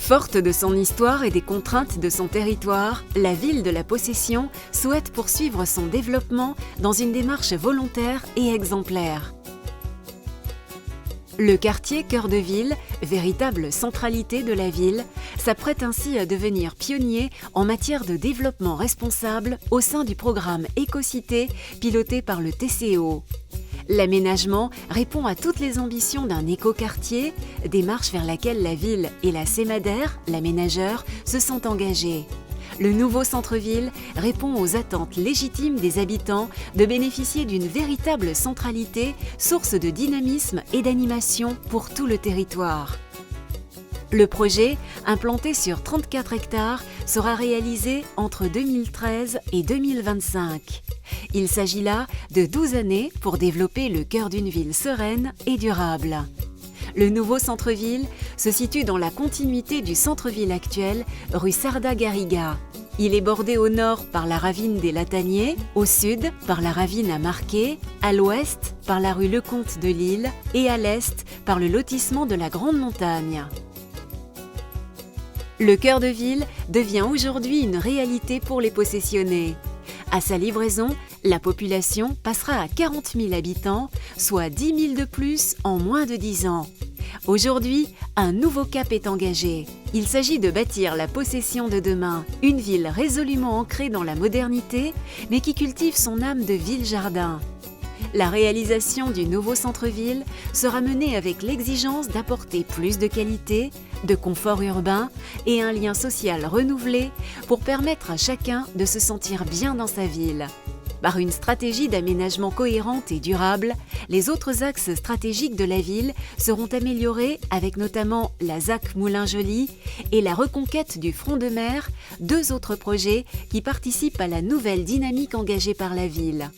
Forte de son histoire et des contraintes de son territoire, la ville de la Possession souhaite poursuivre son développement dans une démarche volontaire et exemplaire. Le quartier Cœur de Ville, véritable centralité de la ville, s'apprête ainsi à devenir pionnier en matière de développement responsable au sein du programme Écocité piloté par le TCO. L'aménagement répond à toutes les ambitions d'un écoquartier, démarche vers laquelle la ville et la CEMADER, l'aménageur, se sont engagés. Le nouveau centre-ville répond aux attentes légitimes des habitants de bénéficier d'une véritable centralité, source de dynamisme et d'animation pour tout le territoire. Le projet, implanté sur 34 hectares, sera réalisé entre 2013 et 2025. Il s'agit là de 12 années pour développer le cœur d'une ville sereine et durable. Le nouveau centre-ville se situe dans la continuité du centre-ville actuel, rue Sarda-Garriga. Il est bordé au nord par la ravine des Lataniers, au sud par la ravine à Marquet, à l'ouest par la rue Lecomte de Lille et à l'est par le lotissement de la Grande Montagne. Le cœur de ville devient aujourd'hui une réalité pour les possessionnés. À sa livraison, la population passera à 40 000 habitants, soit 10 000 de plus en moins de 10 ans. Aujourd'hui, un nouveau cap est engagé. Il s'agit de bâtir la Possession de demain, une ville résolument ancrée dans la modernité, mais qui cultive son âme de ville-jardin. La réalisation du nouveau centre-ville sera menée avec l'exigence d'apporter plus de qualité, de confort urbain et un lien social renouvelé pour permettre à chacun de se sentir bien dans sa ville. Par une stratégie d'aménagement cohérente et durable, les autres axes stratégiques de la ville seront améliorés avec notamment la ZAC Moulins-Joly et la reconquête du front de mer, deux autres projets qui participent à la nouvelle dynamique engagée par la ville.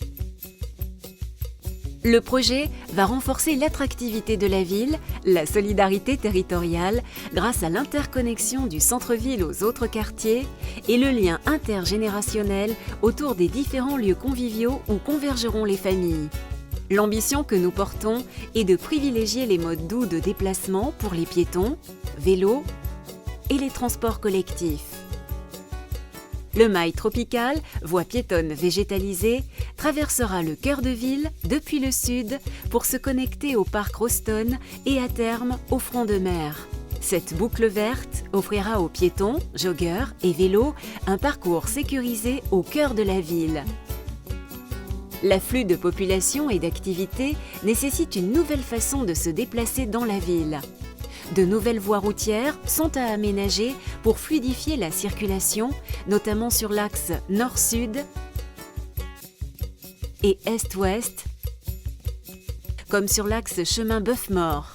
Le projet va renforcer l'attractivité de la ville, la solidarité territoriale grâce à l'interconnexion du centre-ville aux autres quartiers et le lien intergénérationnel autour des différents lieux conviviaux où convergeront les familles. L'ambition que nous portons est de privilégier les modes doux de déplacement pour les piétons, vélos et les transports collectifs. Le mail tropical, voie piétonne végétalisée, traversera le cœur de ville depuis le sud pour se connecter au parc Roston et à terme au front de mer. Cette boucle verte offrira aux piétons, joggeurs et vélos un parcours sécurisé au cœur de la ville. L'afflux de population et d'activités nécessite une nouvelle façon de se déplacer dans la ville. De nouvelles voies routières sont à aménager pour fluidifier la circulation, notamment sur l'axe nord-sud et est-ouest, comme sur l'axe chemin Bœuf-Mort.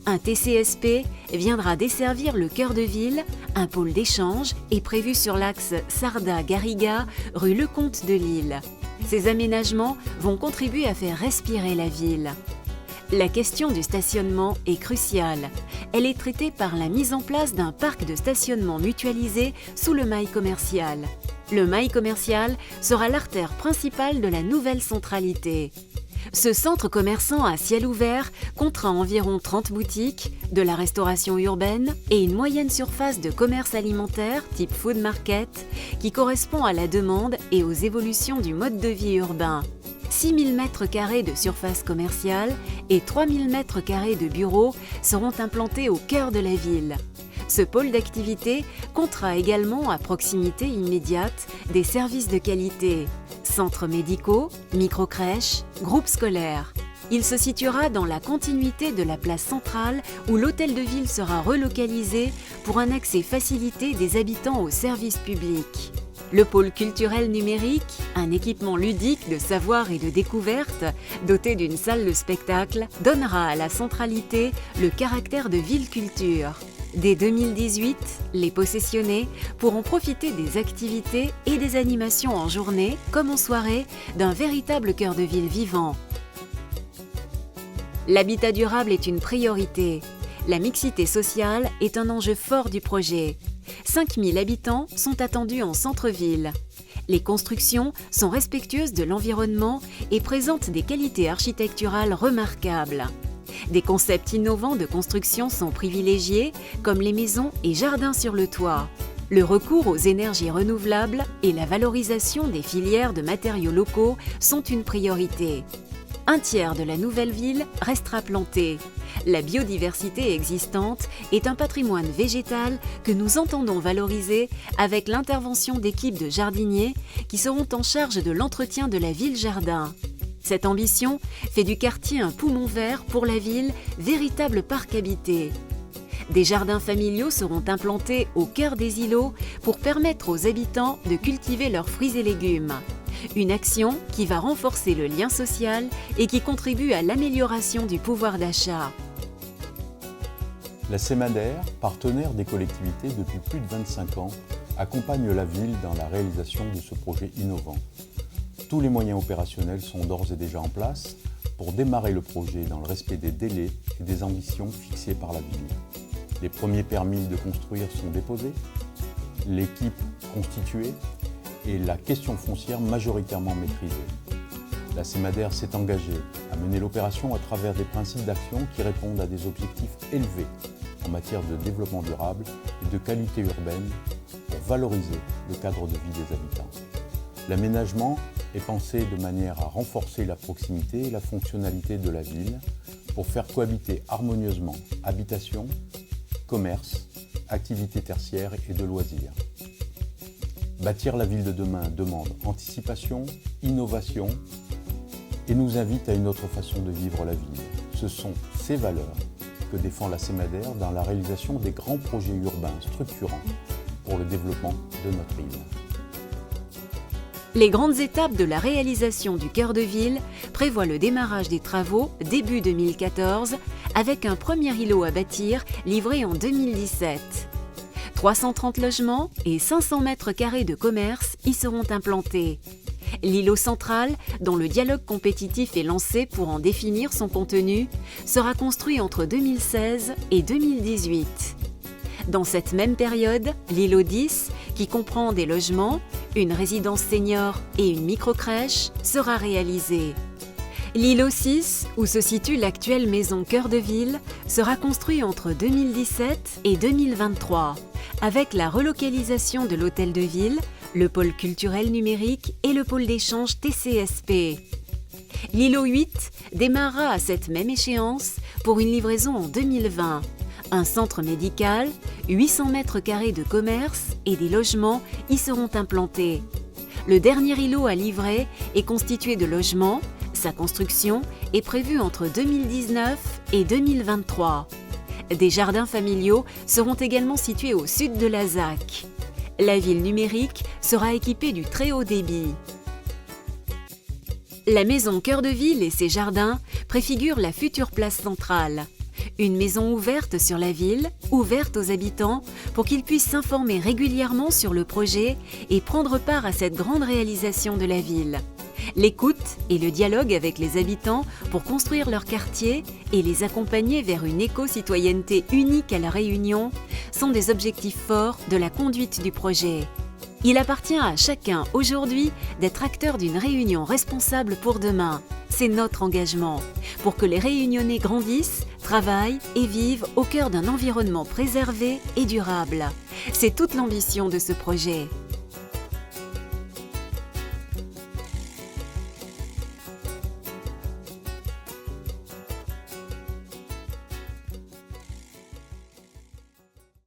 Un TCSP viendra desservir le cœur de ville, un pôle d'échange est prévu sur l'axe Sarda-Garriga, rue Lecomte de Lille. Ces aménagements vont contribuer à faire respirer la ville. La question du stationnement est cruciale. Elle est traitée par la mise en place d'un parc de stationnement mutualisé sous le mail commercial. Le mail commercial sera l'artère principale de la nouvelle centralité. Ce centre commerçant à ciel ouvert comptera environ 30 boutiques, de la restauration urbaine et une moyenne surface de commerce alimentaire type food market qui correspond à la demande et aux évolutions du mode de vie urbain. 6 000 m² de surface commerciale et 3 000 m² de bureaux seront implantés au cœur de la ville. Ce pôle d'activité comptera également à proximité immédiate des services de qualité, centres médicaux, microcrèches, groupes scolaires. Il se situera dans la continuité de la place centrale où l'hôtel de ville sera relocalisé pour un accès facilité des habitants aux services publics. Le pôle culturel numérique, un équipement ludique de savoir et de découverte, doté d'une salle de spectacle, donnera à la centralité le caractère de ville-culture. Dès 2018, les possessionnés pourront profiter des activités et des animations en journée comme en soirée d'un véritable cœur de ville vivant. L'habitat durable est une priorité. La mixité sociale est un enjeu fort du projet. 5 000 habitants sont attendus en centre-ville. Les constructions sont respectueuses de l'environnement et présentent des qualités architecturales remarquables. Des concepts innovants de construction sont privilégiés, comme les maisons et jardins sur le toit. Le recours aux énergies renouvelables et la valorisation des filières de matériaux locaux sont une priorité. Un tiers de la nouvelle ville restera planté. La biodiversité existante est un patrimoine végétal que nous entendons valoriser avec l'intervention d'équipes de jardiniers qui seront en charge de l'entretien de la ville-jardin. Cette ambition fait du quartier un poumon vert pour la ville, véritable parc habité. Des jardins familiaux seront implantés au cœur des îlots pour permettre aux habitants de cultiver leurs fruits et légumes. Une action qui va renforcer le lien social et qui contribue à l'amélioration du pouvoir d'achat. La CEMADER, partenaire des collectivités depuis plus de 25 ans, accompagne la ville dans la réalisation de ce projet innovant. Tous les moyens opérationnels sont d'ores et déjà en place pour démarrer le projet dans le respect des délais et des ambitions fixées par la ville. Les premiers permis de construire sont déposés, l'équipe constituée et la question foncière majoritairement maîtrisée. La CEMADER s'est engagée à mener l'opération à travers des principes d'action qui répondent à des objectifs élevés en matière de développement durable et de qualité urbaine pour valoriser le cadre de vie des habitants. L'aménagement est pensé de manière à renforcer la proximité et la fonctionnalité de la ville pour faire cohabiter harmonieusement habitation, commerce, activités tertiaires et de loisirs. Bâtir la ville de demain demande anticipation, innovation et nous invite à une autre façon de vivre la ville. Ce sont ces valeurs que défend la CEMADER dans la réalisation des grands projets urbains structurants pour le développement de notre île. Les grandes étapes de la réalisation du cœur de ville prévoient le démarrage des travaux début 2014 avec un premier îlot à bâtir livré en 2017. 330 logements et 500 mètres carrés de commerce y seront implantés. L'îlot central, dont le dialogue compétitif est lancé pour en définir son contenu, sera construit entre 2016 et 2018. Dans cette même période, l'îlot 10, qui comprend des logements, une résidence senior et une microcrèche, sera réalisé. L'îlot 6, où se situe l'actuelle maison Cœur de Ville, sera construit entre 2017 et 2023, avec la relocalisation de l'hôtel de ville, le pôle culturel numérique et le pôle d'échange TCSP. L'îlot 8 démarrera à cette même échéance pour une livraison en 2020. Un centre médical, 800 mètres carrés de commerce et des logements y seront implantés. Le dernier îlot à livrer est constitué de logements. Sa construction est prévue entre 2019 et 2023. Des jardins familiaux seront également situés au sud de la ZAC. La ville numérique sera équipée du très haut débit. La maison Cœur de Ville et ses jardins préfigurent la future place centrale. Une maison ouverte sur la ville, ouverte aux habitants, pour qu'ils puissent s'informer régulièrement sur le projet et prendre part à cette grande réalisation de la ville. L'écoute et le dialogue avec les habitants pour construire leur quartier et les accompagner vers une éco-citoyenneté unique à La Réunion sont des objectifs forts de la conduite du projet. Il appartient à chacun aujourd'hui d'être acteur d'une Réunion responsable pour demain. C'est notre engagement pour que les Réunionnais grandissent, travaillent et vivent au cœur d'un environnement préservé et durable. C'est toute l'ambition de ce projet.